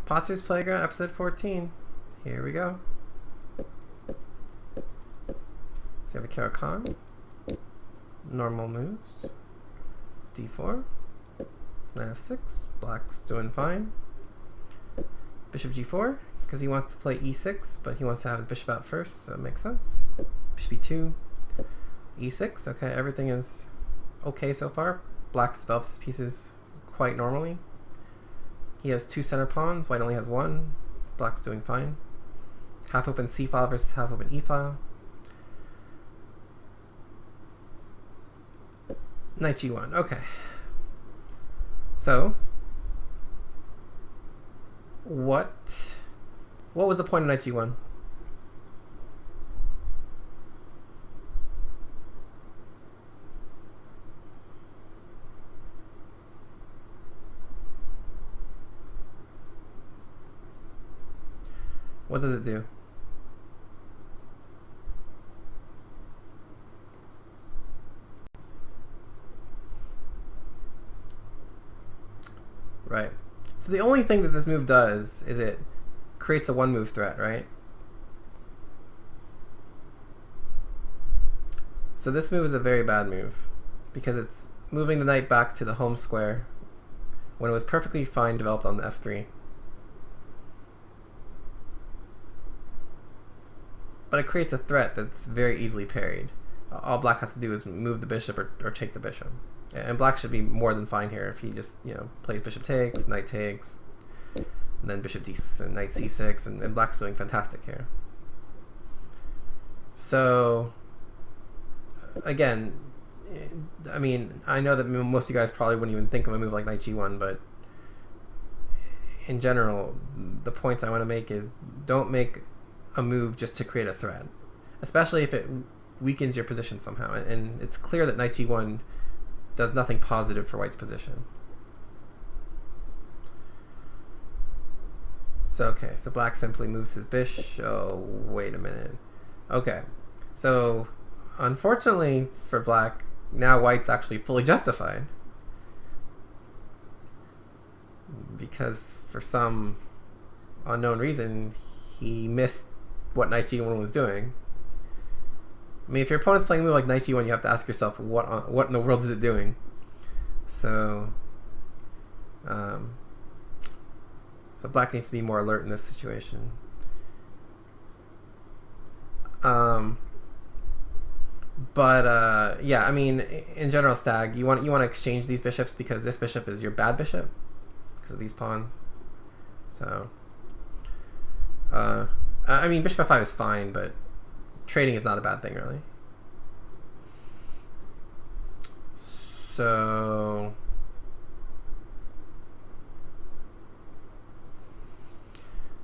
Patzer's Playground, episode 14. Here we go. So we have a Caro-Kann. Normal moves. D4. Knight f6. Black's doing fine. Bishop g4, because he wants to play e6, but he wants to have his bishop out first, so it makes sense. Bishop e2. E6. Okay, everything is okay so far. Black develops his pieces quite normally. He has 2 center pawns, white only has 1. Black's doing fine. Half open c file versus half open e file. Knight g1. Okay. So what was the point of knight g1? What does it do? Right. So the only thing that this move does is it creates a 1-move threat, right? So this move is a very bad move because it's moving the knight back to the home square when it was perfectly fine developed on the f3. But it creates a threat that's very easily parried. All black has to do is move the bishop or take the bishop. And black should be more than fine here if he just, plays bishop takes, knight takes, and then bishop d, knight c6, and black's doing fantastic here. So, again, I mean, I know that most of you guys probably wouldn't even think of a move like knight g1, but in general, the point I want to make is don't make a move just to create a threat, especially if it weakens your position somehow. And it's clear that knight g1 does nothing positive for white's position. So okay, so black simply moves his bishop. Oh, wait a minute. Okay, so unfortunately for black, now white's actually fully justified because for some unknown reason he missed what knight g1 was doing. I mean, if your opponent's playing a move like knight g1, you have to ask yourself, what in the world is it doing? So, so black needs to be more alert in this situation. Yeah, I mean, in general, Stag, you want to exchange these bishops because this bishop is your bad bishop because of these pawns. So, I mean, bishop f5 is fine, but trading is not a bad thing, really. So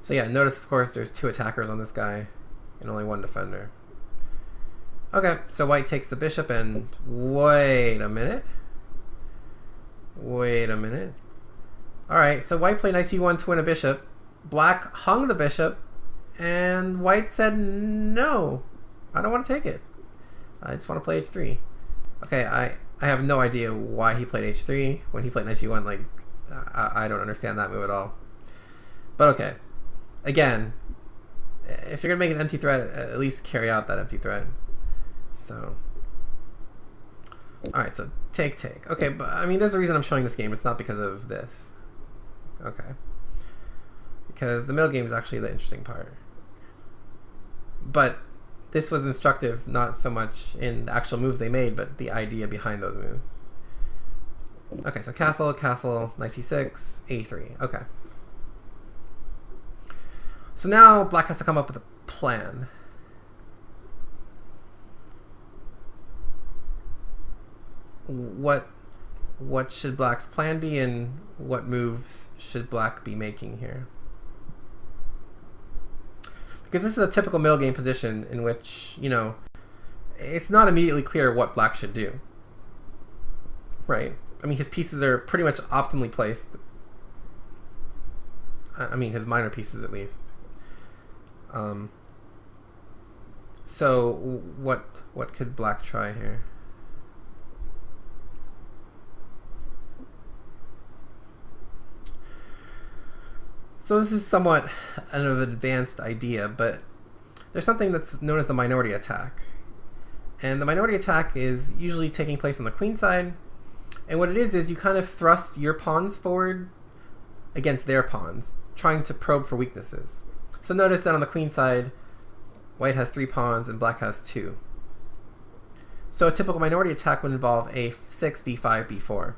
yeah, notice, of course, there's 2 attackers on this guy and only 1 defender. Okay, so white takes the bishop, and wait a minute. Alright, so white played knight g1 to win a bishop. Black hung the bishop, and white said, no, I don't want to take it. I just want to play h3. Okay, I have no idea why he played h3 when he played knight g1. Like, I don't understand that move at all. But okay, again, if you're going to make an empty threat, at least carry out that empty threat. So, alright, so take. Okay, but I mean, there's a reason I'm showing this game. It's not because of this. Okay. Because the middle game is actually the interesting part. But this was instructive not so much in the actual moves they made, but the idea behind those moves. Okay, so castle, knight c6, a3. Okay. So now black has to come up with a plan. What should black's plan be, and what moves should black be making here? Because this is a typical middle game position in which, it's not immediately clear what black should do. Right? I mean, his pieces are pretty much optimally placed. I mean, his minor pieces at least. So what could black try here? So this is somewhat an advanced idea, but there's something that's known as the minority attack. And the minority attack is usually taking place on the queen side. And what it is you kind of thrust your pawns forward against their pawns, trying to probe for weaknesses. So notice that on the queen side, white has 3 pawns and black has 2. So a typical minority attack would involve a6, b5, b4.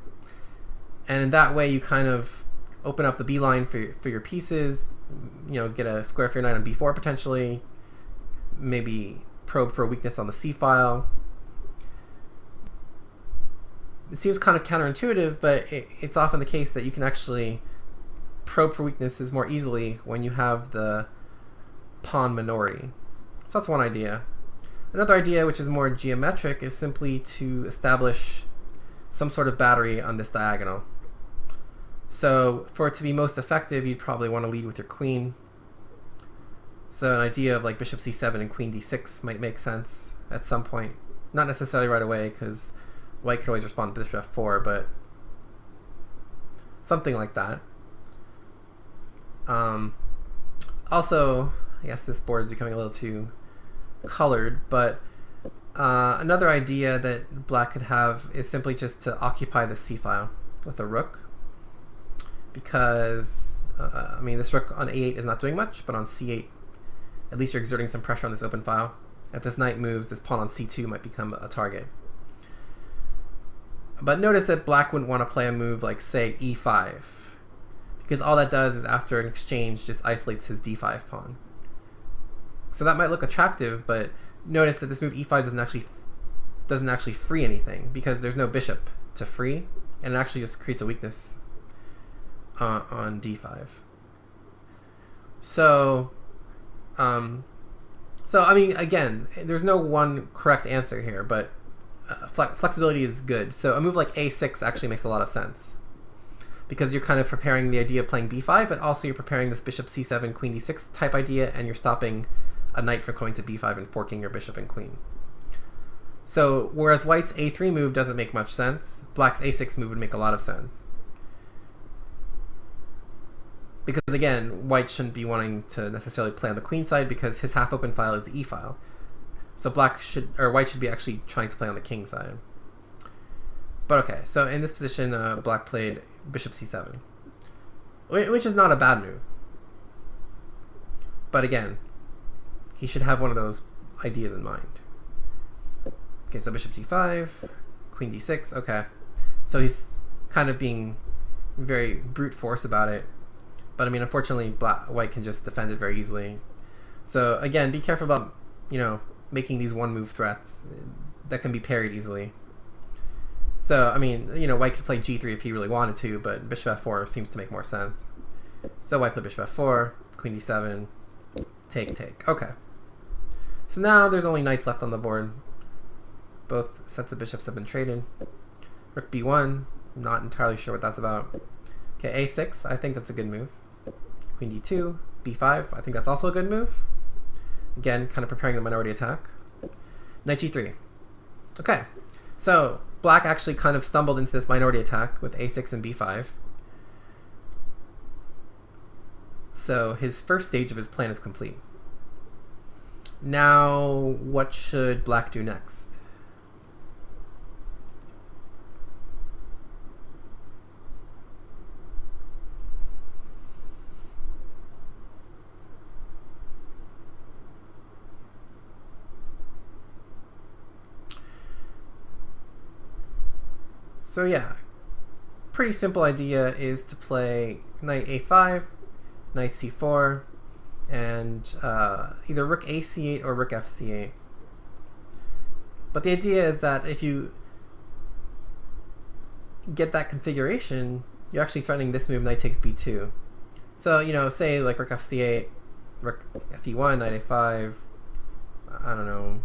And in that way, you kind of open up the b line for your pieces, get a square for your knight on b4 potentially, maybe probe for a weakness on the c file. It seems kind of counterintuitive, but it's often the case that you can actually probe for weaknesses more easily when you have the pawn minority. So that's one idea. Another idea, which is more geometric, is simply to establish some sort of battery on this diagonal. So for it to be most effective, you'd probably want to lead with your queen. So an idea of like bishop c7 and queen d6 might make sense at some point. Not necessarily right away, because white could always respond to bishop f4, but something like that. Also, I guess this board is becoming a little too colored, but another idea that black could have is simply just to occupy the c file with a rook, because this rook on a8 is not doing much, but on c8 at least you're exerting some pressure on this open file. If this knight moves, this pawn on c2 might become a target. But notice that black wouldn't want to play a move like, say, e5, because all that does is after an exchange just isolates his d5 pawn. So that might look attractive, but notice that this move e5 doesn't actually free anything, because there's no bishop to free, and it actually just creates a weakness on d5. So again, there's no one correct answer here, but flexibility is good. So a move like a6 actually makes a lot of sense, because you're kind of preparing the idea of playing b5, but also you're preparing this bishop c7, queen d6 type idea, and you're stopping a knight from going to b5 and forking your bishop and queen. So whereas white's a3 move doesn't make much sense, black's a6 move would make a lot of sense. Because again, white shouldn't be wanting to necessarily play on the queen side, because his half open file is the e file. So white should be actually trying to play on the king side. But okay, so in this position, black played bishop c7, which is not a bad move. But again, he should have one of those ideas in mind. Okay, so bishop d5, queen d6, okay. So he's kind of being very brute force about it. But unfortunately, white can just defend it very easily. So again, be careful about, making these one move threats that can be parried easily. So, white could play g3 if he really wanted to, but bishop f4 seems to make more sense. So white played bishop f4, queen d7, take. Okay. So now there's only knights left on the board. Both sets of bishops have been traded. Rook b1, not entirely sure what that's about. Okay, a6, I think that's a good move. Queen d2, b5, I think that's also a good move. Again, kind of preparing the minority attack. Knight g3. Okay, so black actually kind of stumbled into this minority attack with a6 and b5. So his first stage of his plan is complete. Now, what should black do next? So yeah, pretty simple idea is to play knight a5, knight c4, and either rook a c8 or rook f c8. But the idea is that if you get that configuration, you're actually threatening this move, knight takes b2. So, say like rook f c8, rook fe1, knight a5, I don't know,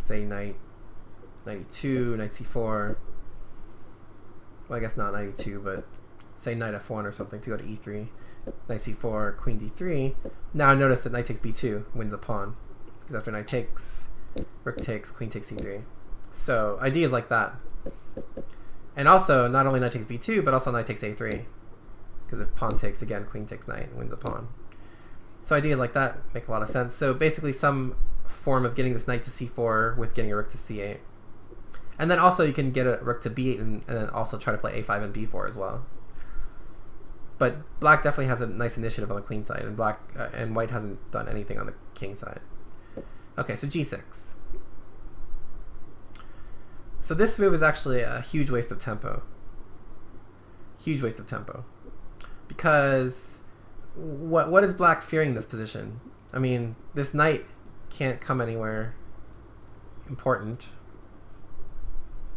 say knight e2, knight c4. Well, I guess not knight e2, but say knight f1 or something to go to e3. Knight c4, queen d3. Now notice that knight takes b2 wins a pawn, because after knight takes, rook takes, queen takes c3. So ideas like that. And also, not only knight takes b2, but also knight takes a3. because if pawn takes, again, queen takes knight and wins a pawn. So ideas like that make a lot of sense. So basically some form of getting this knight to c4 with getting a rook to c8. And then also you can get a rook to b8 and then also try to play a5 and b4 as well. But black definitely has a nice initiative on the queen side, and black and white hasn't done anything on the king side. Okay, so g6. So this move is actually a huge waste of tempo. Huge waste of tempo. Because what is black fearing in this position? I mean, this knight can't come anywhere important.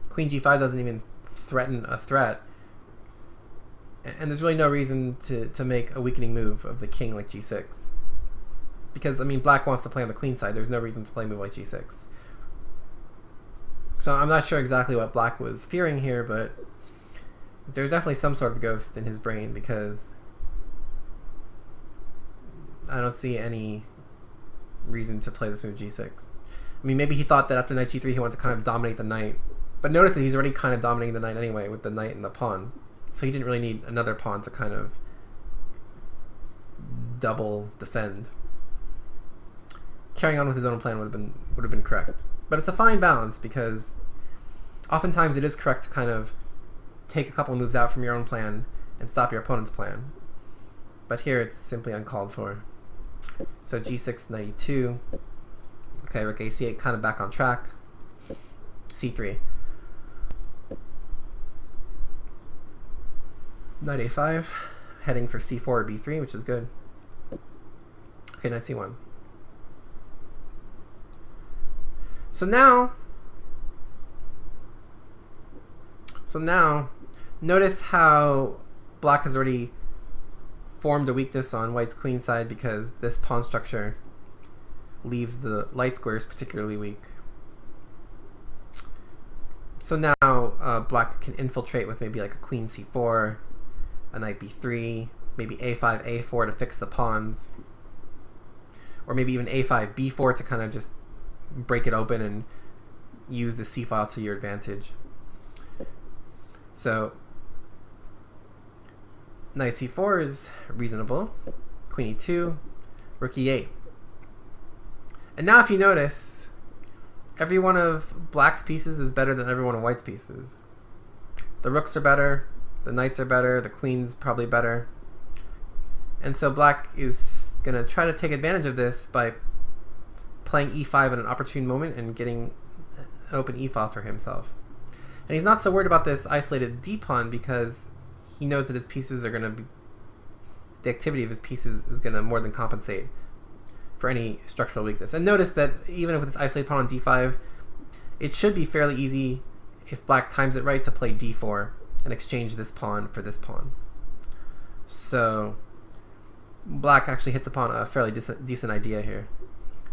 Queen g5 doesn't even threaten a threat. And there's really no reason to make a weakening move of the king like g6. Because, I mean, black wants to play on the queen side. There's no reason to play a move like g6. So I'm not sure exactly what black was fearing here, but there's definitely some sort of ghost in his brain, because I don't see any reason to play this move g6. I mean, maybe he thought that after knight g3 he wanted to kind of dominate the knight. But notice that he's already kind of dominating the knight anyway with the knight and the pawn. So he didn't really need another pawn to kind of double defend. Carrying on with his own plan would have been correct. But it's a fine balance, because oftentimes it is correct to kind of take a couple of moves out from your own plan and stop your opponent's plan. But here it's simply uncalled for. So g6, knight e2. Okay, rook a8, kind of back on track. c3. Knight a5, heading for c4 or b3, which is good. Okay, knight c1. So now, notice how black has already formed a weakness on white's queen side, because this pawn structure leaves the light squares particularly weak. So now black can infiltrate with maybe like a queen c4, a knight b3, maybe a5, a4 to fix the pawns, or maybe even a5, b4 to kind of just break it open and use the c-file to your advantage. So knight c4 is reasonable. Queen e2, rook e8. And now if you notice, every one of black's pieces is better than every one of white's pieces. The rooks are better, the knights are better, the queen's probably better. And so black is going to try to take advantage of this by playing e5 at an opportune moment and getting an open e-file for himself. And he's not so worried about this isolated d-pawn, because he knows that his pieces are going to be, the activity of his pieces is going to more than compensate for any structural weakness. And notice that even with this isolated pawn on d5, it should be fairly easy, if black times it right, to play d4 and exchange this pawn for this pawn. So black actually hits upon a fairly decent idea here.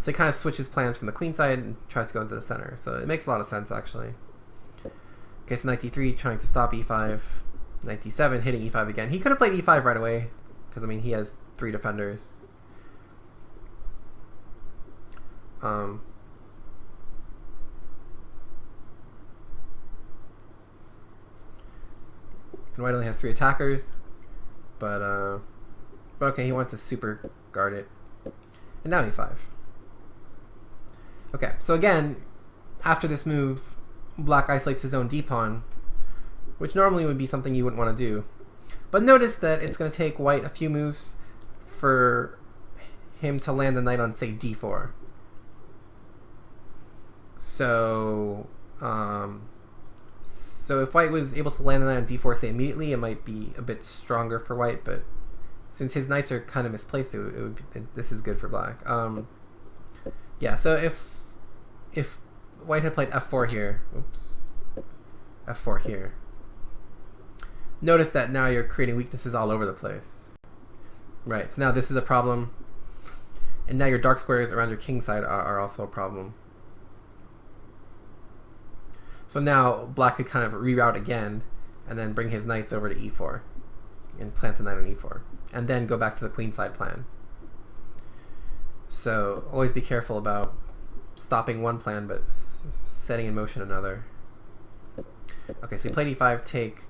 So he kind of switches plans from the queen side and tries to go into the center. So it makes a lot of sense, actually. Okay, so knight d3, trying to stop e5. Knight d7, hitting e5 again. He could have played e5 right away, because, I mean, he has 3 defenders. And white only has 3 attackers. But okay, he wants to super guard it. And now e5. Okay, so again, after this move, black isolates his own d-pawn, which normally would be something you wouldn't want to do. But notice that it's going to take white a few moves for him to land the knight on, say, d4. So if white was able to land the knight on d4, say, immediately, it might be a bit stronger for white, but since his knights are kind of misplaced, this is good for black. Yeah, so if white had played f4 here, oops, f4 here, notice that now you're creating weaknesses all over the place. Right, so now this is a problem, and now your dark squares around your king side are also a problem. So now black could kind of reroute again, and then bring his knights over to e4, and plant a knight on e4, and then go back to the queen side plan. So always be careful about stopping one plan, but setting in motion another. Okay, so he played e5, take,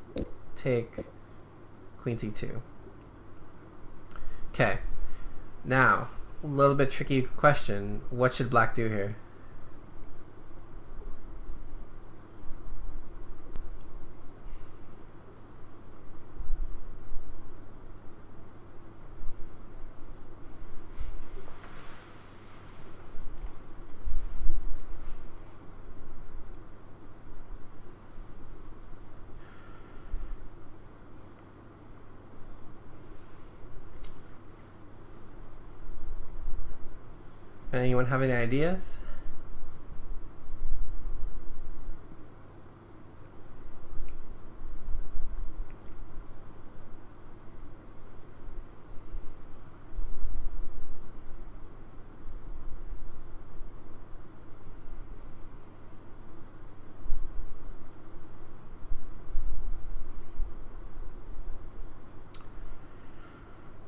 queen c2. Okay. Now, a little bit tricky question. What should black do here? Anyone have any ideas?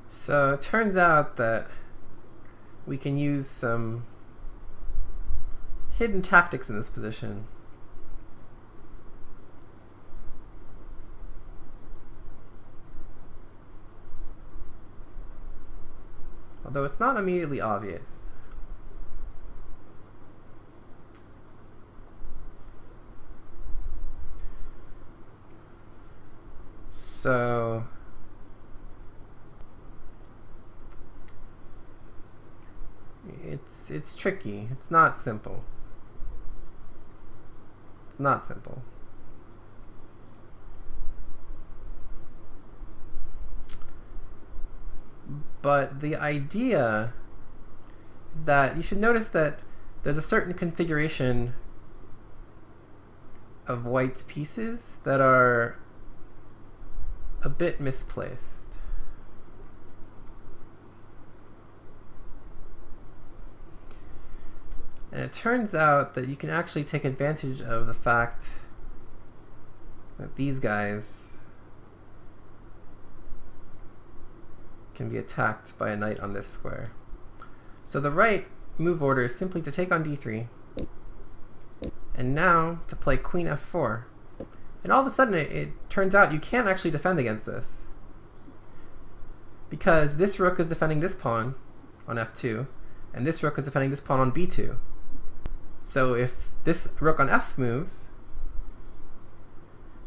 So it turns out that we can use some hidden tactics in this position. Although it's not immediately obvious. So it's tricky. It's not simple. It's not simple. But the idea is that you should notice that there's a certain configuration of white's pieces that are a bit misplaced. And it turns out that you can actually take advantage of the fact that these guys can be attacked by a knight on this square. So the right move order is simply to take on d3, and now to play queen f4. And all of a sudden it turns out you can't actually defend against this, because this rook is defending this pawn on f2, and this rook is defending this pawn on b2. So if this rook on f moves,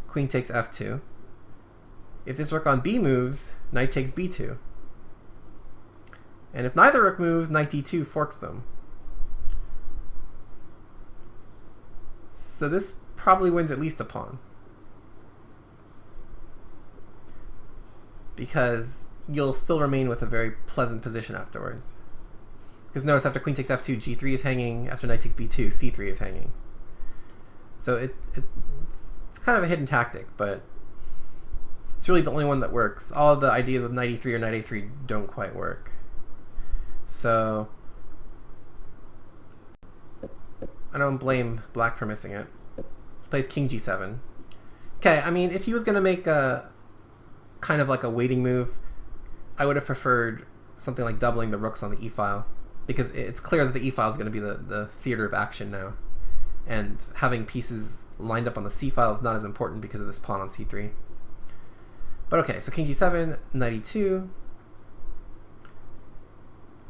queen takes f2. If this rook on b moves, knight takes b2. And if neither rook moves, knight d2 forks them. So this probably wins at least a pawn, because you'll still remain with a very pleasant position afterwards. Because notice after queen takes f2, g3 is hanging. After knight takes b2, c3 is hanging. So it's kind of a hidden tactic, but it's really the only one that works. All of the ideas with knight e3 or knight a3 don't quite work. So I don't blame black for missing it. He plays king g7. Okay, I mean, if he was going to make a kind of like a waiting move, I would have preferred something like doubling the rooks on the e-file, because it's clear that the e-file is going to be the theater of action now, and having pieces lined up on the c-file is not as important because of this pawn on c3. But okay, so king g7, knight e2,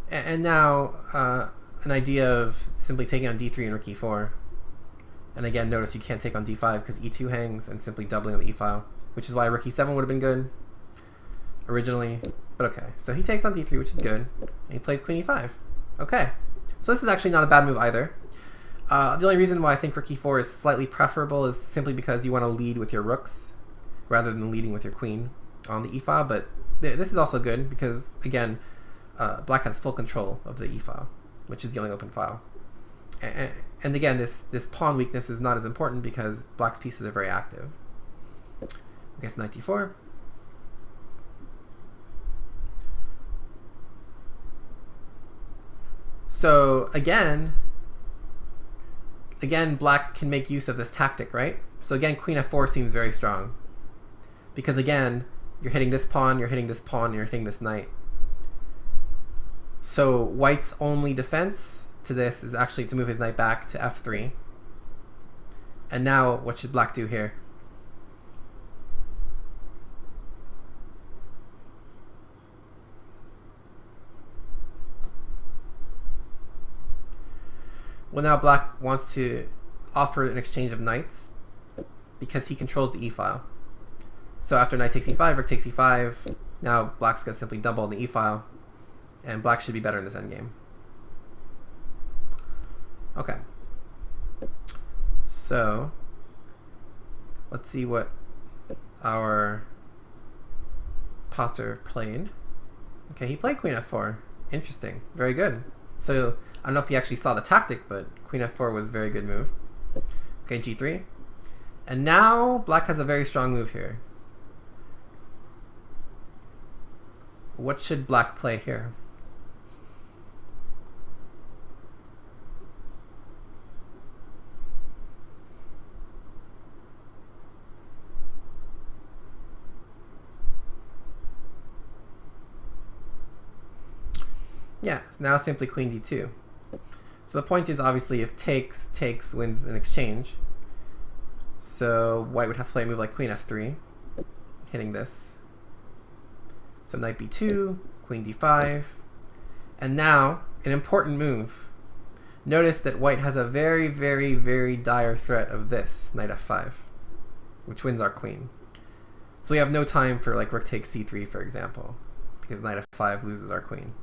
and now an idea of simply taking on d3 and rook e4. And again, notice you can't take on d5 because e2 hangs, and simply doubling on the e-file, which is why rook e7 would have been good originally. But okay, so he takes on d3, which is good, and he plays queen e5. Okay, so this is actually not a bad move either. The only reason why I think rook e4 is slightly preferable is simply because you want to lead with your rooks rather than leading with your queen on the e-file. But this is also good because, again, black has full control of the e-file, which is the only open file. And again, this pawn weakness is not as important because black's pieces are very active. Okay, so knight d4. So again, black can make use of this tactic, right? So again, queen f4 seems very strong, because again, you're hitting this pawn, you're hitting this pawn, you're hitting this knight. So white's only defense to this is actually to move his knight back to f3. And now what should black do here? Well, now black wants to offer an exchange of knights because he controls the e-file. So after knight takes e5, rook takes e5, now black's going to simply double the e-file, and black should be better in this endgame. Okay. So let's see what our Patzer played. Okay, he played queen f4. Interesting. Very good. So I don't know if he actually saw the tactic, but queen f4 was a very good move. Okay, g3. And now black has a very strong move here. What should black play here? Yeah, now simply queen d2. So the point is obviously if takes, wins an exchange. So white would have to play a move like queen f3, hitting this. So knight b2, queen d5. And now, an important move. Notice that white has a very, very, very dire threat of this, knight f5, which wins our queen. So we have no time for like rook takes c3, for example, because knight f5 loses our queen.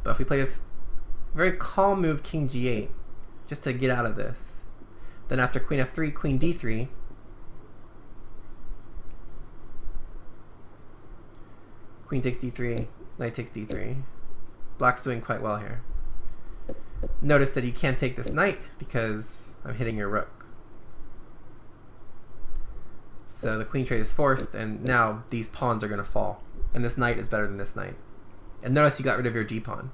But if we play this very calm move, king g8, just to get out of this, then after queen f3, queen d3, queen takes d3, knight takes d3. Black's doing quite well here. Notice that you can't take this knight because I'm hitting your rook. So the queen trade is forced, and now these pawns are going to fall. And this knight is better than this knight. And notice you got rid of your d-pawn.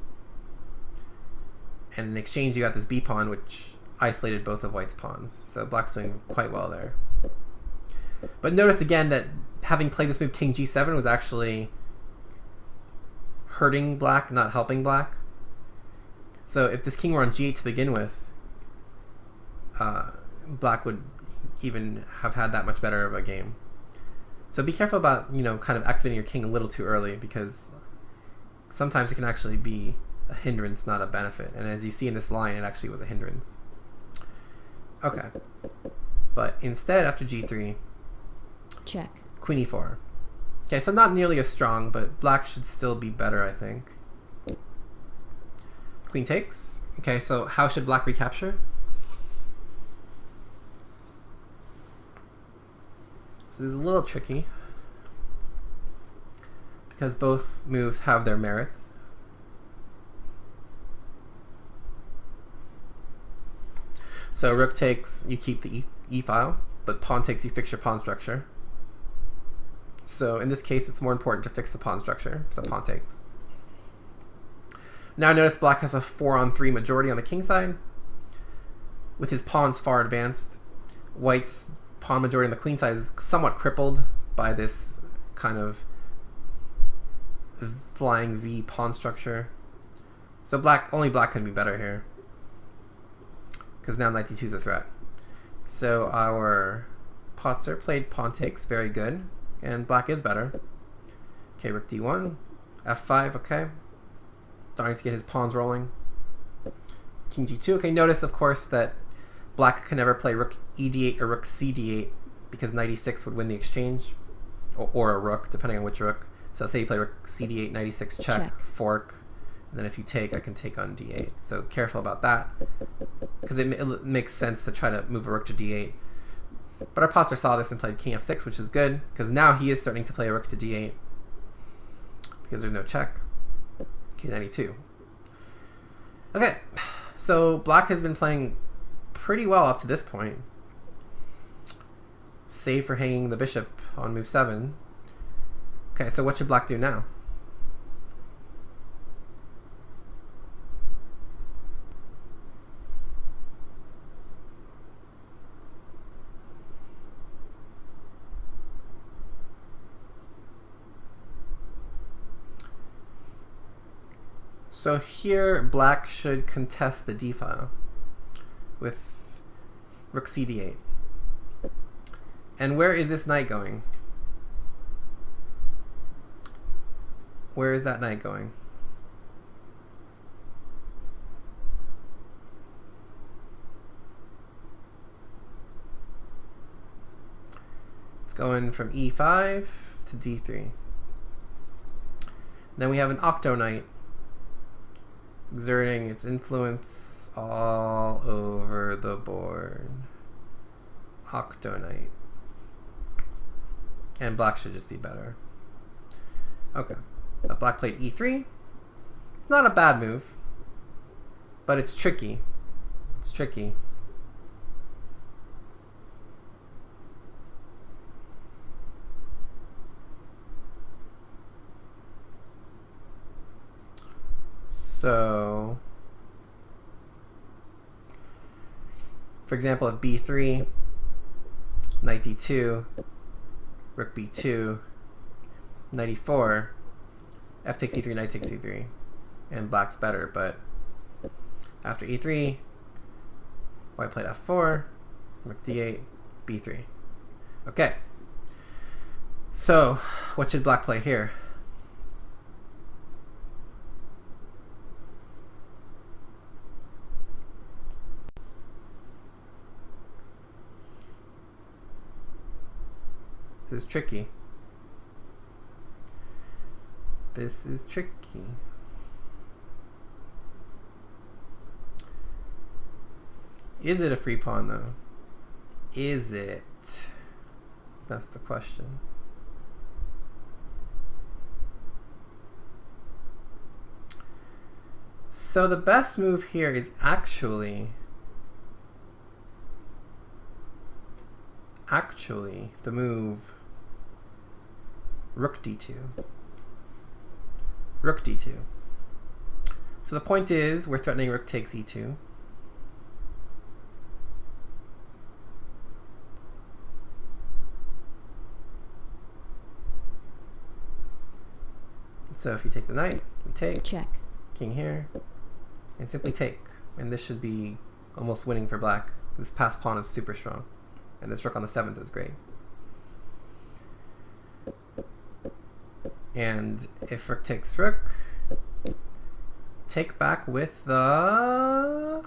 And in exchange you got this b-pawn, which isolated both of white's pawns. So black's doing quite well there. But notice again that having played this move king g7 was actually hurting black, not helping black. So if this king were on g8 to begin with, black would even have had that much better of a game. So be careful about, kind of activating your king a little too early, because sometimes it can actually be a hindrance, not a benefit. And as you see in this line, it actually was a hindrance. Okay. But instead, after g3, check. Queen e4. Okay, so not nearly as strong, but black should still be better, I think. Queen takes. Okay, so how should black recapture? So this is a little tricky, because both moves have their merits. So rook takes, you keep the e-file, but pawn takes, you fix your pawn structure. So in this case, it's more important to fix the pawn structure, so pawn takes. Now notice black has a 4-on-3 majority on the king side, with his pawns far advanced. White's pawn majority on the queen side is somewhat crippled by this kind of flying V pawn structure. So only black can be better here, because now knight d2 is a threat. So our Patzer played pawn takes, very good, and black is better. Okay, rook d1, f5, okay. Starting to get his pawns rolling. King g2, okay, notice of course that black can never play rook e8 or rook cd8, because knight e6 would win the exchange, or a rook, depending on which rook. So say you play rook cd8, knight e6, check, fork, and then if you take, I can take on d8. So careful about that, because it makes sense to try to move a rook to d8. But our Patzer saw this and played king f6, which is good, because now he is starting to play a rook to d8, because there's no check. King 92. Okay, so black has been playing pretty well up to this point, save for hanging the bishop on move 7. Okay, so what should black do now? So here, black should contest the d-file with rook cd8. And where is this knight going? Where is that knight going? going from e5 to d3. Then we have an octo knight exerting its influence all over the board. Octo knight. And black should just be better. Okay. But black played e3. Not a bad move, but it's tricky. It's tricky. So, for example, at b3, knight d2, rook b2, knight e4, f takes e3, knight takes e3, and black's better, but after e3, white played f4, rook d8, b3. Okay, so what should black play here? This is tricky. This is tricky. Is it a free pawn though? Is it? That's the question. So the best move here is actually the move rook d2. Rook d2. So the point is, we're threatening rook takes e2. So if you take the knight, we take. Check. King here. And simply take. And this should be almost winning for black. This passed pawn is super strong. And this rook on the 7th is great. And if rook takes rook, take back with the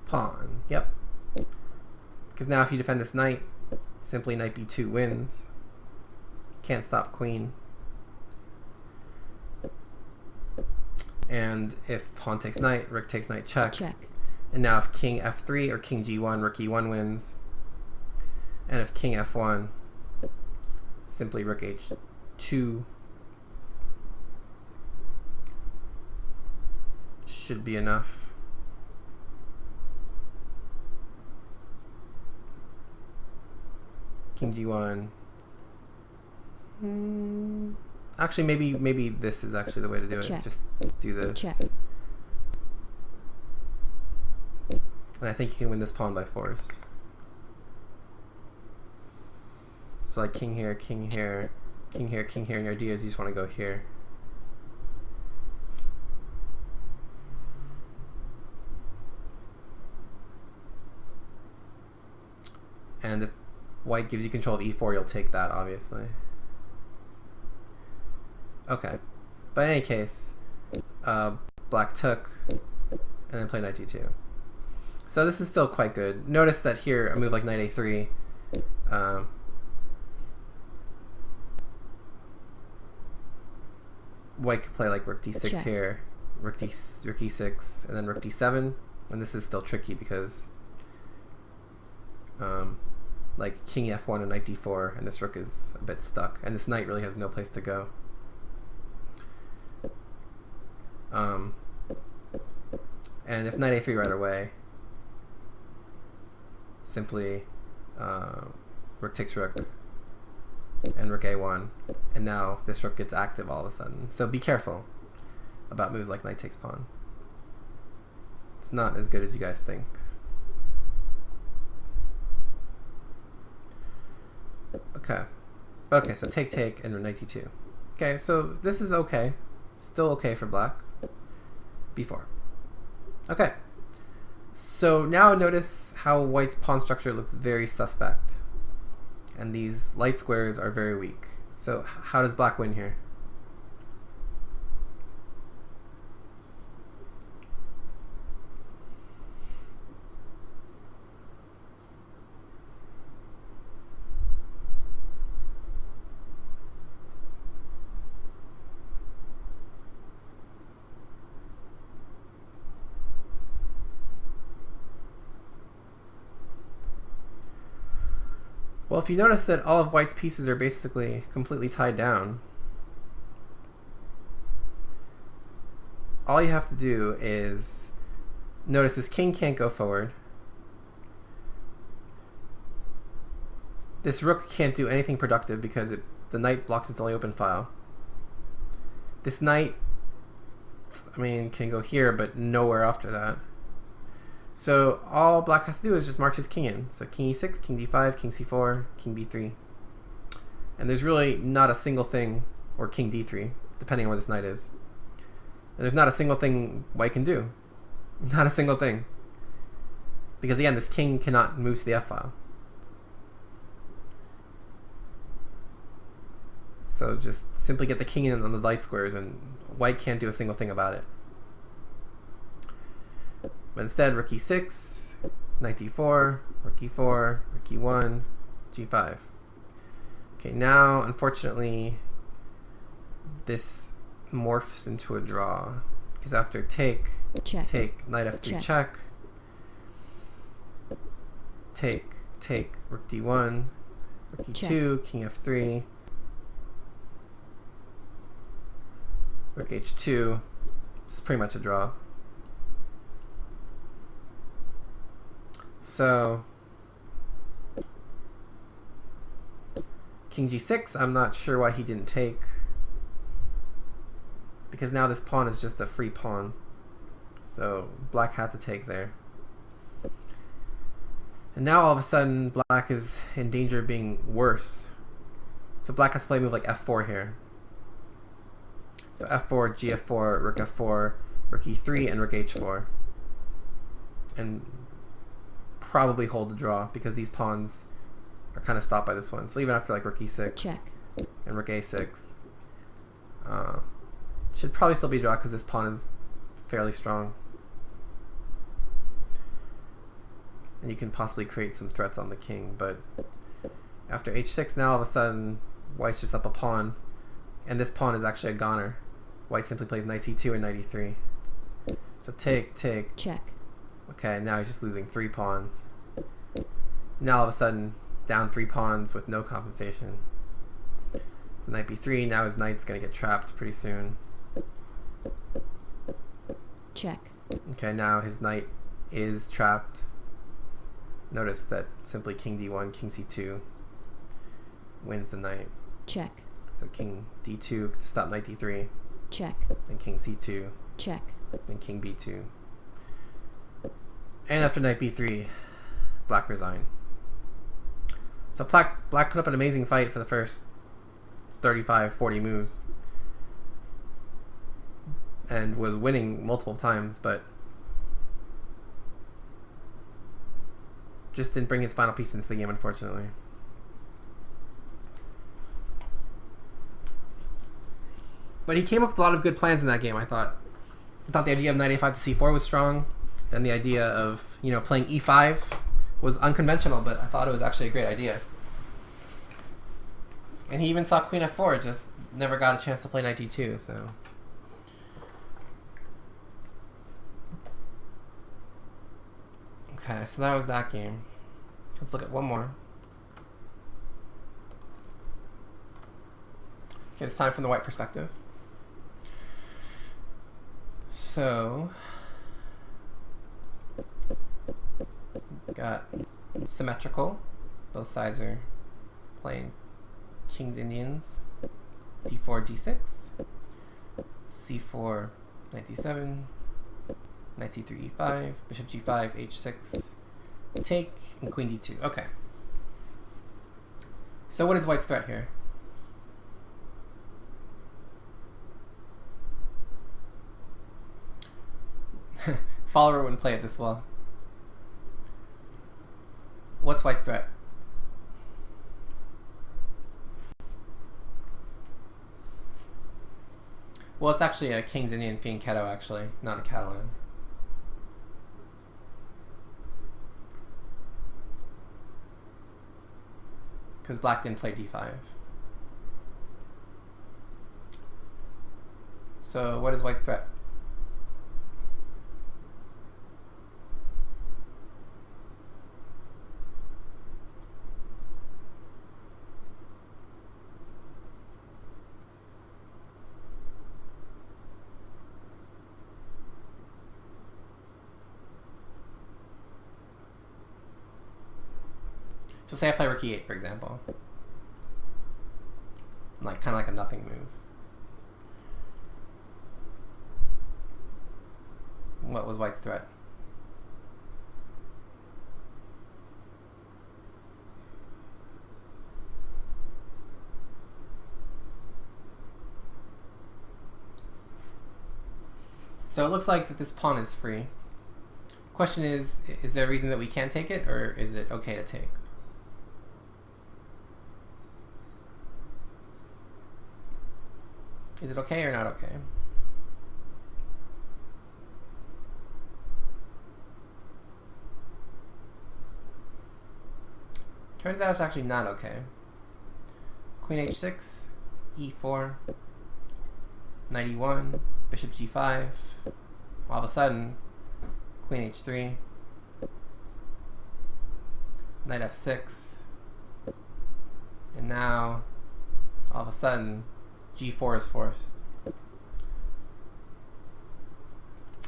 pawn. Yep. Because now if you defend this knight, simply knight b2 wins. Can't stop queen. And if pawn takes knight, rook takes knight, check. Check. And now if king f3 or king g1, rook e1 wins. And if king f1, simply rook h2 should be enough. King g1. Actually, maybe this is actually the way to do it. Check. Just do this. Check. And I think you can win this pawn by force. So like king here, king here, king here, king here, and your idea is you just want to go here. And if white gives you control of e4, you'll take that, obviously. Okay. But in any case, black took, and then played knight d2. So this is still quite good. Notice that here, a move like knight a3, white could play like rook d6 Check. here, rook e6, and then rook d7. And this is still tricky because like king f1 and knight d4, and this rook is a bit stuck, and this knight really has no place to go. And if knight a3 right away, simply rook takes rook, and rook a1, and now this rook gets active all of a sudden. So be careful about moves like knight takes pawn. It's not as good as you guys think. Okay, so take, and knight d2. Okay, so this is okay. Still okay for black. b4. Okay. So now notice how white's pawn structure looks very suspect. And these light squares are very weak. So how does black win here? Well, if you notice that all of white's pieces are basically completely tied down, all you have to do is notice this king can't go forward. This rook can't do anything productive because the knight blocks its only open file. This knight, I mean, can go here, but nowhere after that. So all black has to do is just march his king in. So king e6, king d5, king c4, king b3. And there's really not a single thing, or king d3, depending on where this knight is. And there's not a single thing white can do. Not a single thing. Because again, this king cannot move to the f file. So just simply get the king in on the light squares and white can't do a single thing about it. But instead, rook e6, knight d4, rook e4, rook e1, g5. Okay, now, unfortunately, this morphs into a draw. Because after take, knight f3 check. Take, rook d1, rook e2, king f3, rook h2. It's pretty much a draw. So king g6, I'm not sure why he didn't take, because now this pawn is just a free pawn. So black had to take there. And now all of a sudden black is in danger of being worse. So black has to play a move like f4 here. So f4, gf4, rook f4, rook e3, and rook h4. And probably hold the draw because these pawns are kind of stopped by this one. So even after like rook e6 and rook a6, should probably still be a draw because this pawn is fairly strong. And you can possibly create some threats on the king, but after h6, now all of a sudden white's just up a pawn, and this pawn is actually a goner. White simply plays knight c2 and knight e3. So take. Check. Okay, now he's just losing 3 pawns. Now all of a sudden, down 3 pawns with no compensation. So knight b3, now his knight's going to get trapped pretty soon. Check. Okay, now his knight is trapped. Notice that simply king d1, king c2 wins the knight. Check. So king d2 to stop knight d3. Check. And king c2. Check. And king b2. And after knight b3, black resigned. So black put up an amazing fight for the first 35, 40 moves. And was winning multiple times, but just didn't bring his final piece into the game, unfortunately. But he came up with a lot of good plans in that game, I thought. I thought the idea of knight a5 to c4 was strong. Then the idea of, playing e5 was unconventional, but I thought it was actually a great idea. And he even saw queen f4, just never got a chance to play knight d2, so. Okay, so that was that game. Let's look at one more. Okay, it's time from the white perspective. So, got symmetrical. Both sides are playing King's Indians. d4, d6. c4, knight d7. Knight c3, e5. Bishop g5, h6. Take, and queen d2. Okay. So what is white's threat here? Follower wouldn't play it this well. What's white's threat? Well, it's actually a King's Indian fianchetto, actually, not a Catalan. Because black didn't play d5. So what is white's threat? So say I play rook e8, for example. Like kind of like a nothing move. What was white's threat? So it looks like that this pawn is free. Question is there a reason that we can't take it, or is it okay to take? Is it okay or not okay? Turns out it's actually not okay. Queen h6, e4, knight e1, bishop g5. All of a sudden, queen h3, knight f6, and now, all of a sudden, g4 is forced.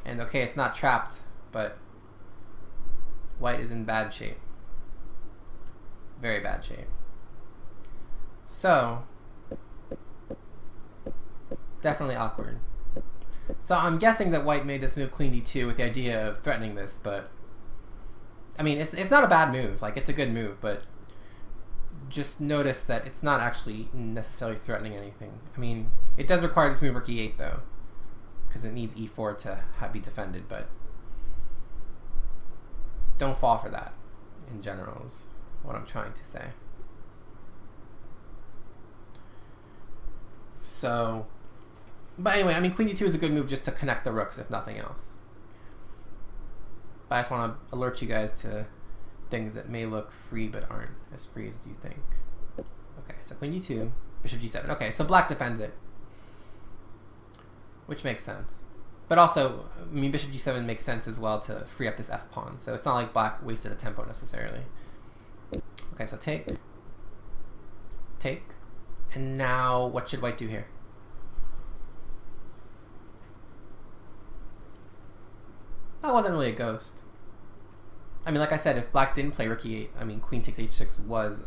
And okay, it's not trapped, but white is in bad shape. Very bad shape. So, definitely awkward. So I'm guessing that white made this move queen d2 with the idea of threatening this, but I mean, it's not a bad move. Like, it's a good move, but just notice that it's not actually necessarily threatening anything. I mean, it does require this move rook e8 though, because it needs e4 to be defended, but don't fall for that in general is what I'm trying to say. So, but anyway, I mean, queen d2 is a good move just to connect the rooks, if nothing else. But I just want to alert you guys to things that may look free but aren't as free as you think. Okay, so queen d2, bishop g7. Okay, so black defends it, which makes sense. But also, I mean, bishop g7 makes sense as well to free up this f pawn. So it's not like black wasted a tempo necessarily. Okay, so take, and now what should white do here? That wasn't really a ghost. I mean, like I said, if black didn't play rook e8, I mean, queen takes h6 was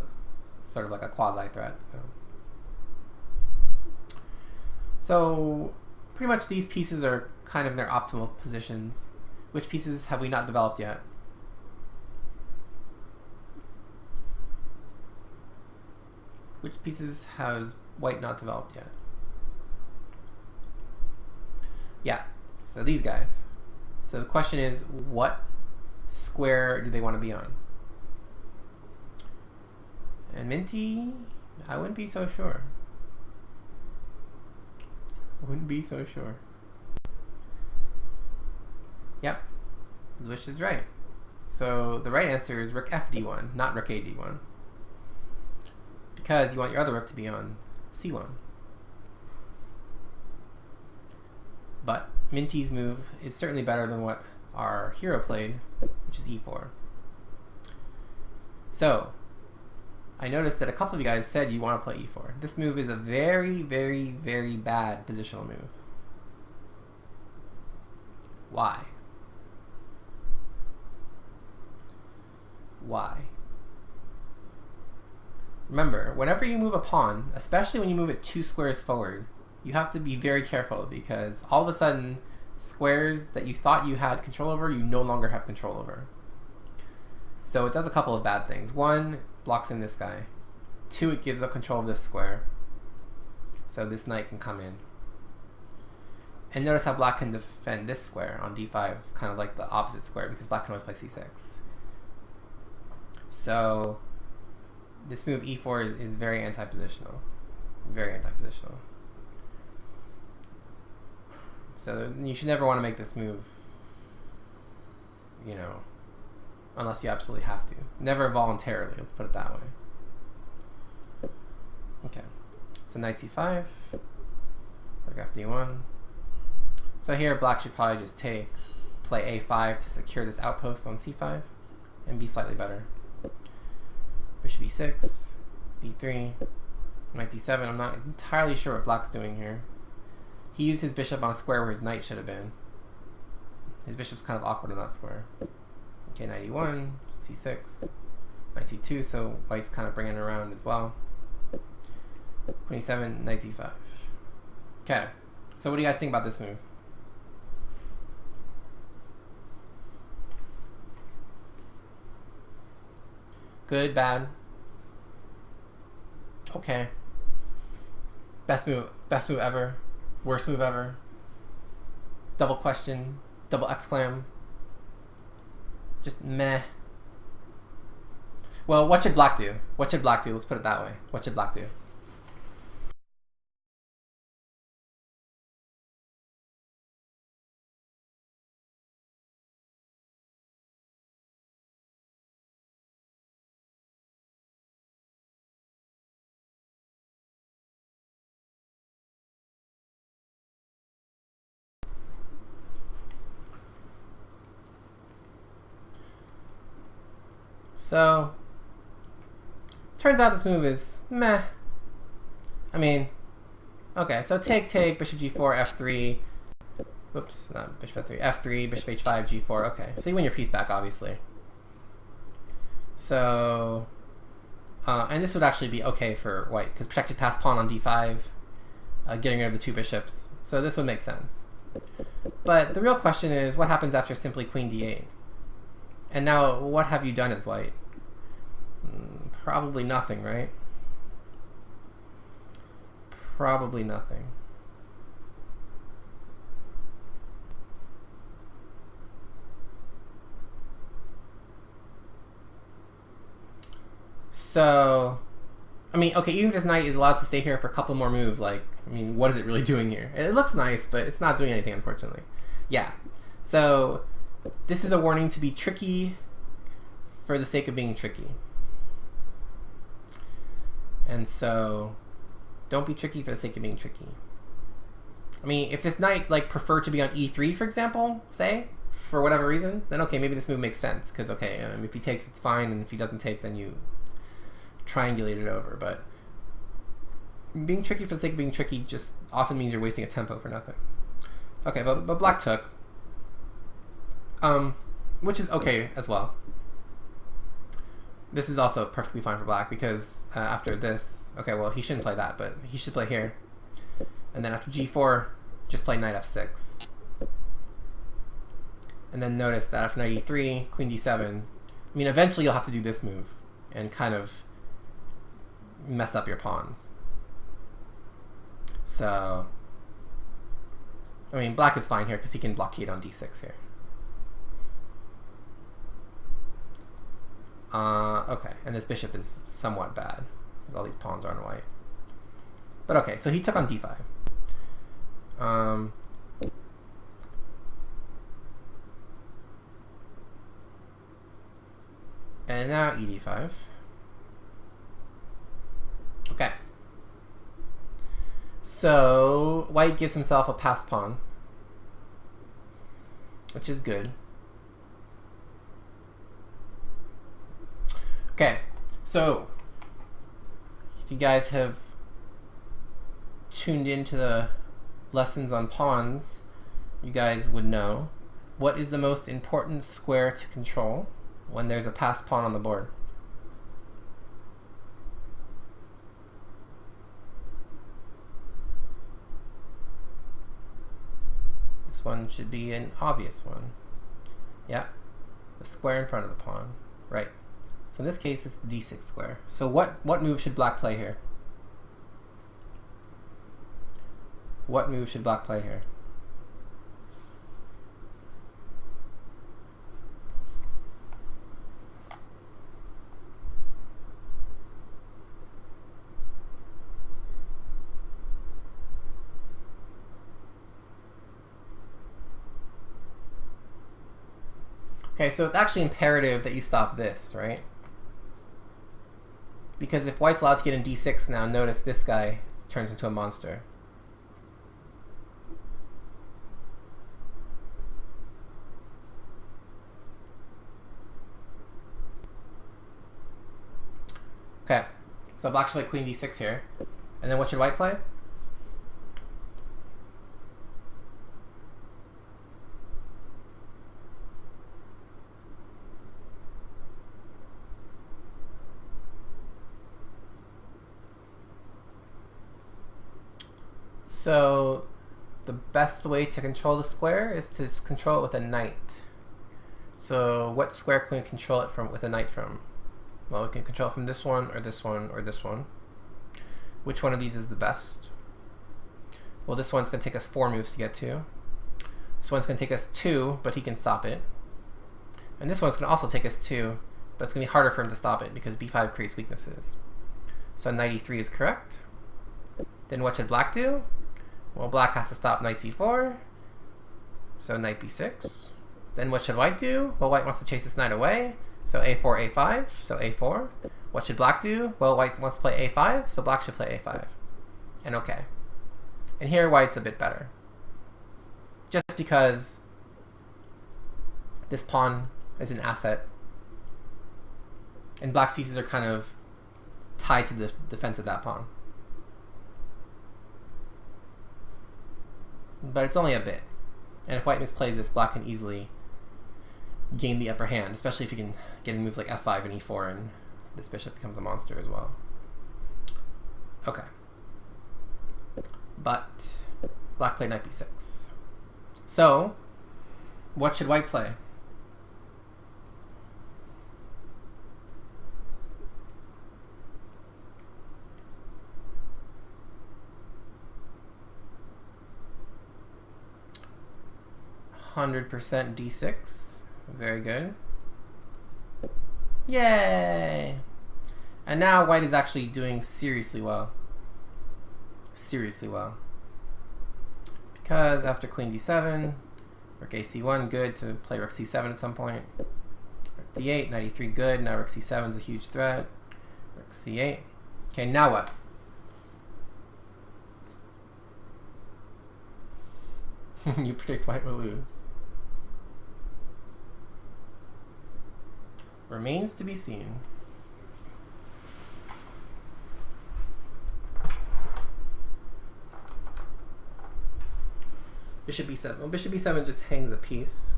sort of like a quasi-threat. So pretty much these pieces are kind of in their optimal positions. Which pieces have we not developed yet? Which pieces has white not developed yet? Yeah, so these guys. So the question is, what square do they want to be on? And Minty, I wouldn't be so sure. Yep, Zwish is right. So the right answer is rook f d1, not rook a d1. Because you want your other rook to be on c1. But Minty's move is certainly better than what our hero played, which is e4. So, I noticed that a couple of you guys said you want to play e4. This move is a very, very, very bad positional move. Why? Why? Remember, whenever you move a pawn, especially when you move it 2 squares forward, you have to be very careful because all of a sudden, squares that you thought you had control over, you no longer have control over. So it does a couple of bad things. 1, blocks in this guy. 2, it gives up control of this square. So this knight can come in. And notice how black can defend this square on d5, kind of like the opposite square, because black can always play c6. So this move e4 is very anti-positional. Very anti-positional. So you should never want to make this move, you know, unless you absolutely have to. Never voluntarily, let's put it that way. Okay, so knight c5, rook f d1. So here black should probably just play a5 to secure this outpost on c5 and be slightly better. Bishop e6, b3, knight d7. I'm not entirely sure what black's doing here. He used his bishop on a square where his knight should have been. His bishop's kind of awkward on that square. Okay, knight e1, c6, knight c2, so white's kind of bringing it around as well. Queen e7, knight d5. Okay, so what do you guys think about this move? Good, bad? Okay. Best move ever? Worst move ever? Double question? Double exclam? Just meh. Well, what should black do? What should black do? Let's put it that way. What should black do? So, turns out this move is meh. I mean, okay, so take, bishop g4, f3. Whoops, not bishop f3. f3, bishop h5, g4. Okay, so you win your piece back, obviously. So, and this would actually be okay for white, because protected passed pawn on d5, getting rid of the two bishops. So this would make sense. But the real question is, what happens after simply queen d8? And now, what have you done as white? Probably nothing, right? Probably nothing. So, I mean, okay, even if this knight is allowed to stay here for a couple more moves, like, I mean, what is it really doing here? It looks nice, but it's not doing anything, unfortunately. Yeah. So, this is a warning to be tricky for the sake of being tricky. And so, don't be tricky for the sake of being tricky. I mean, if this knight, like, preferred to be on e3, for example, say, for whatever reason, then okay, maybe this move makes sense, because, okay, if he takes, it's fine, and if he doesn't take, then you triangulate it over. But being tricky for the sake of being tricky just often means you're wasting a tempo for nothing. Okay, but black took, which is okay as well. This is also perfectly fine for black, because after this, okay, well, he shouldn't play that, but he should play here. And then after g4, just play knight f6. And then notice that after knight e3, queen d7, I mean, eventually you'll have to do this move and kind of mess up your pawns. So, I mean, black is fine here because he can blockade on d6 here. Okay, and this bishop is somewhat bad because all these pawns are on white. But okay, so he took on d5. And now ed5. Okay. So white gives himself a passed pawn, which is good. Okay, so if you guys have tuned into the lessons on pawns, you guys would know what is the most important square to control when there's a passed pawn on the board. This one should be an obvious one. Yeah, the square in front of the pawn. Right. So in this case, it's the d6 square. So what move should black play here? What move should black play here? Okay, so it's actually imperative that you stop this, right? Because if white's allowed to get in d6 now, notice this guy turns into a monster. Okay, so black should play queen d6 here. And then what should white play? So the best way to control the square is to control it with a knight. So what square can we control it from with a knight from? Well, we can control it from this one, or this one, or this one. Which one of these is the best? Well, this one's going to take us 4 moves to get to. This one's going to take us 2, but he can stop it. And this one's going to also take us 2, but it's going to be harder for him to stop it because b5 creates weaknesses. So knight e3 is correct. Then what should black do? Well, black has to stop knight c4, so knight b6. Then what should white do? Well, white wants to chase this knight away, so a4, a5, so a4. What should black do? Well, white wants to play a5, so black should play a5. And okay. And here white's a bit better. Just because this pawn is an asset, and black's pieces are kind of tied to the defense of that pawn. But it's only a bit. And if white misplays this, black can easily gain the upper hand, especially if he can get in moves like f5 and e4, and this bishop becomes a monster as well. Okay. But black played knight b6. So, what should white play? %, d6. Very good. Yay! And now white is actually doing seriously well. Seriously well. Because after queen d7, rook ac1, good to play rook c7 at some point. Rook d8, knight e3, good. Now rook c7 is a huge threat. Rook c8. Okay, now what? You predict white will lose. Remains to be seen. Bishop b7. Well, bishop b7 just hangs a piece.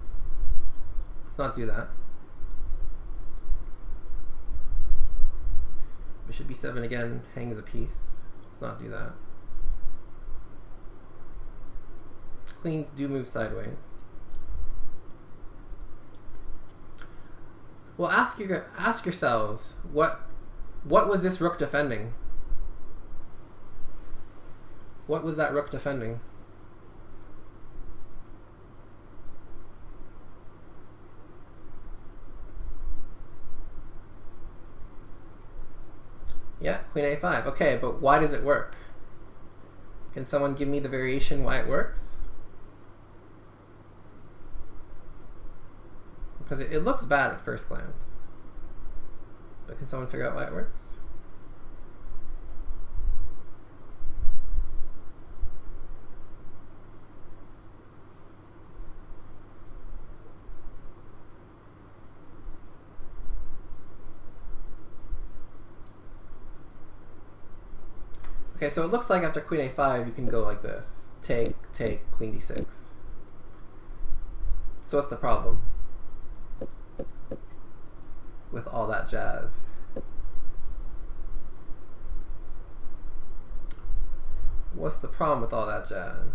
Let's not do that. Bishop b7 again hangs a piece. Let's not do that. Queens do move sideways. Well, ask yourselves, what was this rook defending? What was that rook defending? Yeah, queen a5. Okay, but why does it work? Can someone give me the variation why it works? Because it looks bad at first glance. But can someone figure out why it works? Okay, so it looks like after queen a5 you can go like this. Take, take, queen d6. So what's the problem with all that jazz? What's the problem with all that jazz?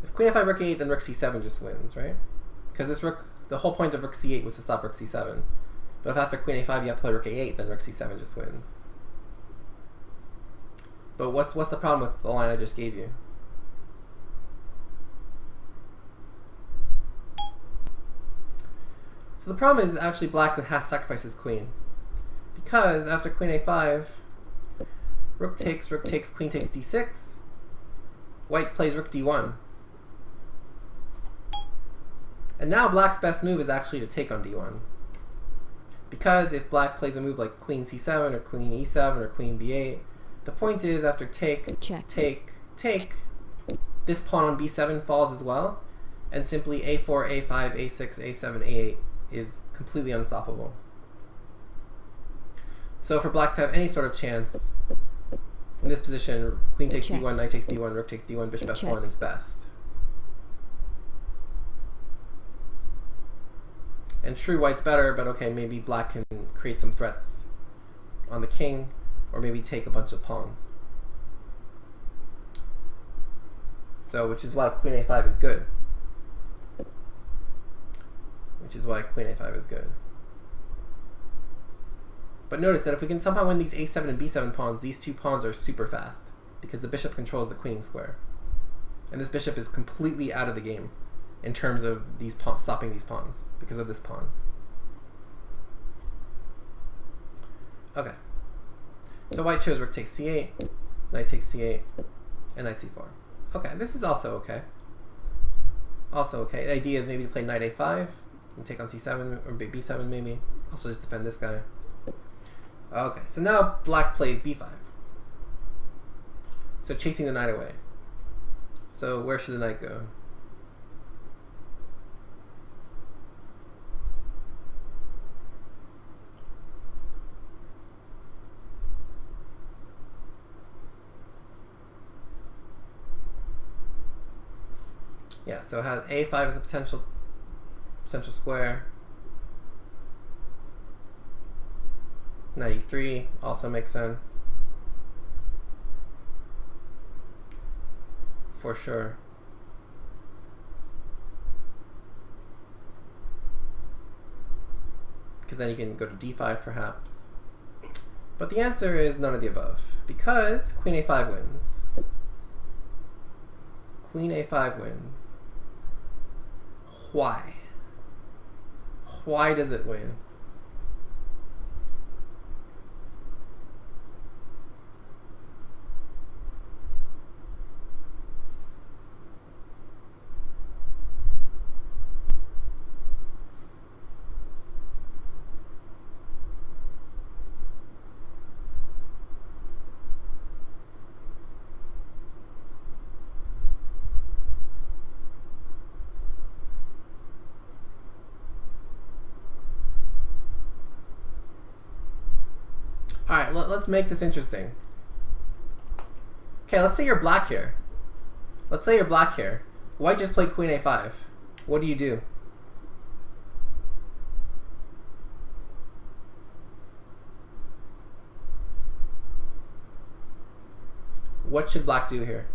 If queen f5 rook e8, then rook c7 just wins, right? Because this rook, the whole point of rook c8 was to stop rook c7. But if after queen a5 you have to play rook a8, then rook c7 just wins. But what's the problem with the line I just gave you? So the problem is actually black has sacrificed his queen. Because after queen a5, rook takes, queen takes d6, white plays rook d1. And now black's best move is actually to take on d1. Because if black plays a move like queen c7 or queen e7 or queen b8, the point is after take, check, take, this pawn on b7 falls as well, and simply a4, a5, a6, a7, a8 is completely unstoppable. So for black to have any sort of chance in this position, queen takes check, d1, knight takes d1, rook takes d1, bishop f1 is best. And true, white's better, but okay, maybe black can create some threats on the king, or maybe take a bunch of pawns. So, which is why queen a5 is good. Which is why queen a5 is good. But notice that if we can somehow win these a7 and b7 pawns, these two pawns are super fast, because the bishop controls the queening square. And this bishop is completely out of the game in terms of these stopping these pawns, because of this pawn. Okay. So white chose rook takes c8, knight takes c8, and knight c4. Okay, this is also okay. Also okay. The idea is maybe to play knight a5 and take on c7 or b7 maybe. Also just defend this guy. Okay, so now black plays b5. So chasing the knight away. So where should the knight go? Yeah, so it has a5 as a potential square. Knight e3 also makes sense. For sure. Because then you can go to d5 perhaps. But the answer is none of the above. Because queen a5 wins. Queen a5 wins. Why? Why does it win? Alright, let's make this interesting. Okay, let's say you're black here. Let's say you're black here. White just played queen a5. What do you do? What should black do here?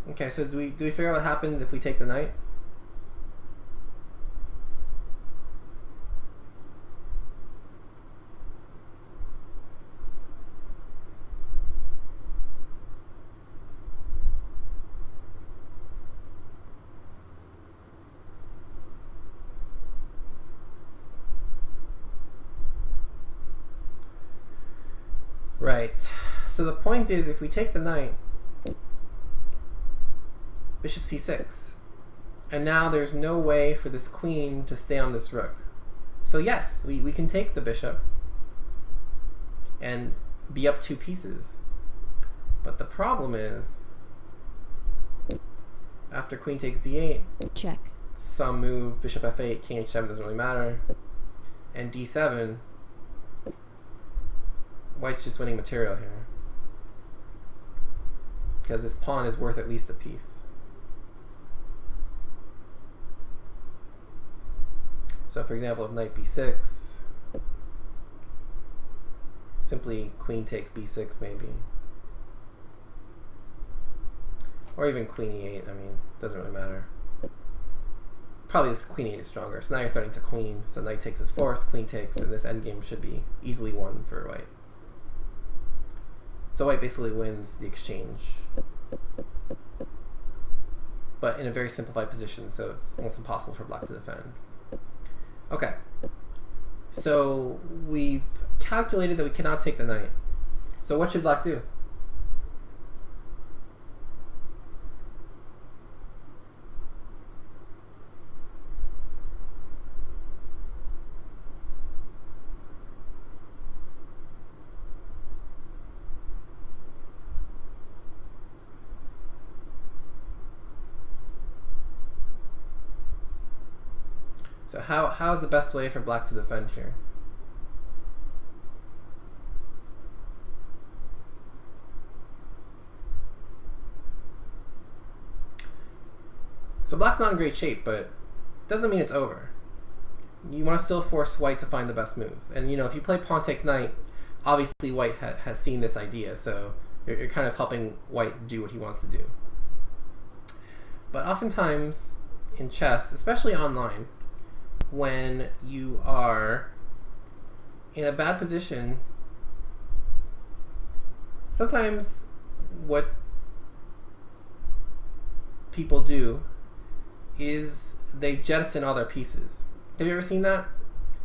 Okay, so do we figure out what happens if we take the knight? Right. So the point is, if we take the knight, bishop c6. And now there's no way for this queen to stay on this rook. So yes, we can take the bishop and be up 2 pieces. But the problem is, after queen takes d8, check. Some move, bishop f8, king h7 doesn't really matter. And d7, white's just winning material here. Because this pawn is worth at least a piece. So for example, if knight b6, simply queen takes b6 maybe. Or even queen e8, I mean, doesn't really matter. Probably this queen e8 is stronger. So now you're threatening to queen, so knight takes his force, queen takes, and this endgame should be easily won for white. So white basically wins the exchange. But in a very simplified position, so it's almost impossible for black to defend. Okay. So we've calculated that we cannot take the knight. So what should black do? So how is the best way for black to defend here? So black's not in great shape, but doesn't mean it's over. You want to still force white to find the best moves. And if you play pawn takes knight, obviously white has seen this idea, so you're kind of helping white do what he wants to do. But oftentimes in chess, especially online, when you are in a bad position, sometimes what people do is they jettison all their pieces. Have you ever seen that?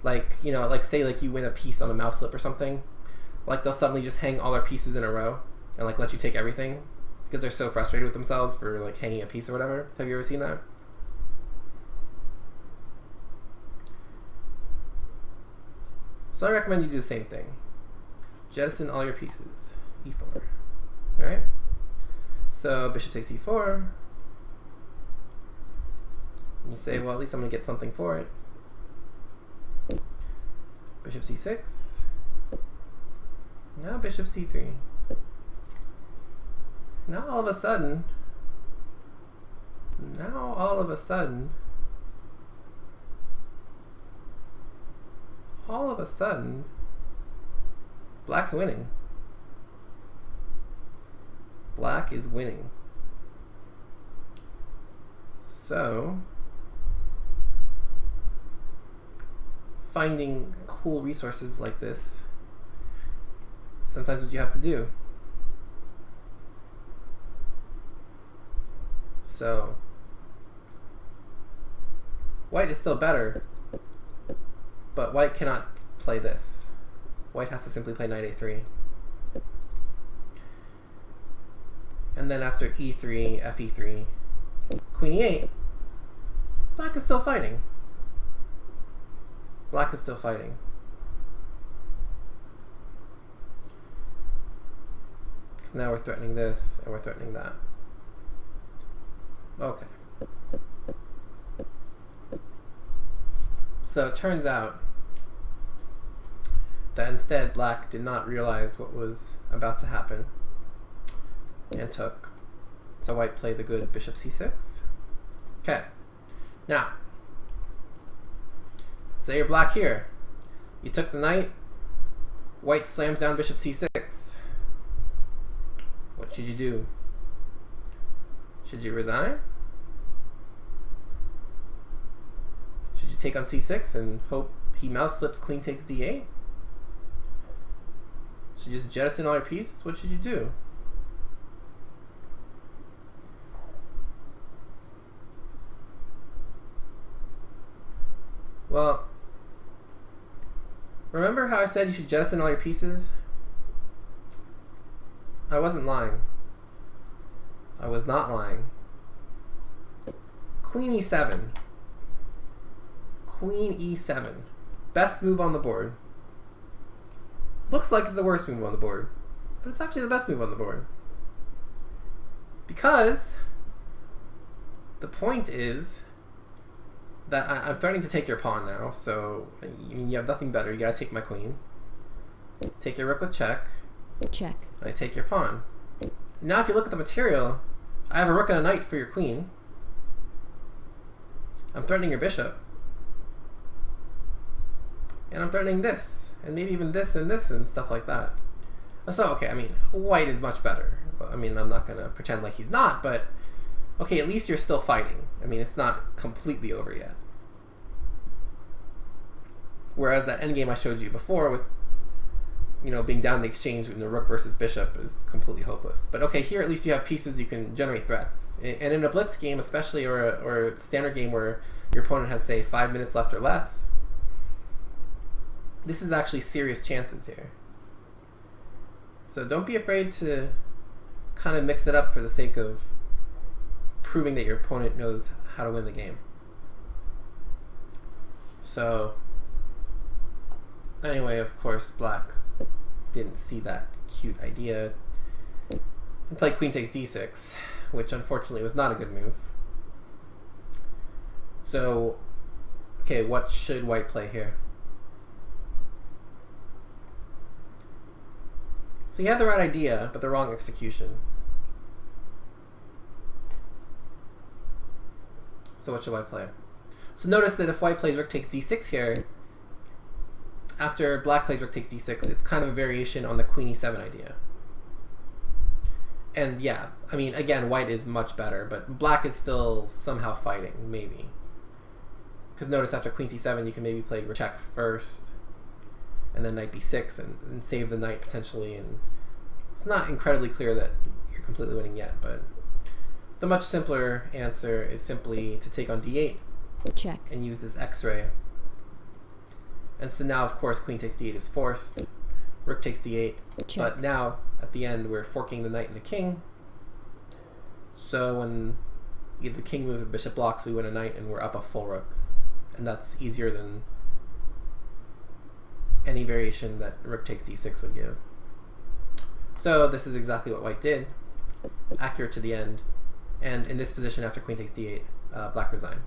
Like say you win a piece on a mouse slip or something, like they'll suddenly just hang all their pieces in a row and let you take everything because they're so frustrated with themselves for hanging a piece or whatever. Have you ever seen that? So I recommend you do the same thing. Jettison all your pieces. e4, right? So bishop takes e4. You say, well, at least I'm going to get something for it. Bishop c6. Now bishop c3. Now all of a sudden, black's winning. Black is winning. So finding cool resources like this, sometimes what you have to do. So white is still better, but white cannot play this. White has to simply play knight a3. And then after e3, fe3, queen e8, black is still fighting. Black is still fighting. Because now we're threatening this, and we're threatening that. Okay. So it turns out that instead black did not realize what was about to happen and took. So white played the good bishop c6. Okay. Now, say you're black here. You took the knight. White slams down bishop c6. What should you do? Should you resign? Should you take on c6 and hope he mouse slips queen takes d8? Should you just jettison all your pieces? What should you do? Well, remember how I said you should jettison all your pieces? I wasn't lying. I was not lying. Queen e7. Queen e7. Best move on the board. Looks like it's the worst move on the board, but it's actually the best move on the board. Because the point is that I'm threatening to take your pawn now, so you have nothing better. You gotta take my queen. Take your rook with check. Check. I take your pawn. Now if you look at the material, I have a rook and a knight for your queen. I'm threatening your bishop. And I'm threatening this, and maybe even this and stuff like that. So, okay, I mean, white is much better. I mean, I'm not going to pretend like he's not, but okay, at least you're still fighting. I mean, it's not completely over yet. Whereas that endgame I showed you before with, being down the exchange in the rook versus bishop is completely hopeless. But okay, here at least you have pieces you can generate threats. And in a blitz game especially, or a standard game where your opponent has, say, 5 minutes left or less, this is actually serious chances here. So don't be afraid to kind of mix it up for the sake of proving that your opponent knows how to win the game. So anyway, of course, black didn't see that cute idea and played queen takes d6, which unfortunately was not a good move. So, okay, what should white play here? So he had the right idea, but the wrong execution. So what should white play? So notice that if white plays rook takes d6 here, after black plays rook takes d6, it's kind of a variation on the queen e7 idea. And yeah, I mean, again, white is much better, but black is still somehow fighting, maybe. Because notice after queen c7, you can maybe play check first, and then knight b6, and save the knight potentially. And it's not incredibly clear that you're completely winning yet, but the much simpler answer is simply to take on d8 check and use this x-ray. And so now, of course, queen takes d8 is forced. Rook takes d8. check. But now, at the end, we're forking the knight and the king. So when either the king moves or bishop blocks, we win a knight and we're up a full rook. And that's easier than any variation that rook takes d6 would give. So this is exactly what white did. Accurate to the end. And in this position, after queen takes d8, black resigned.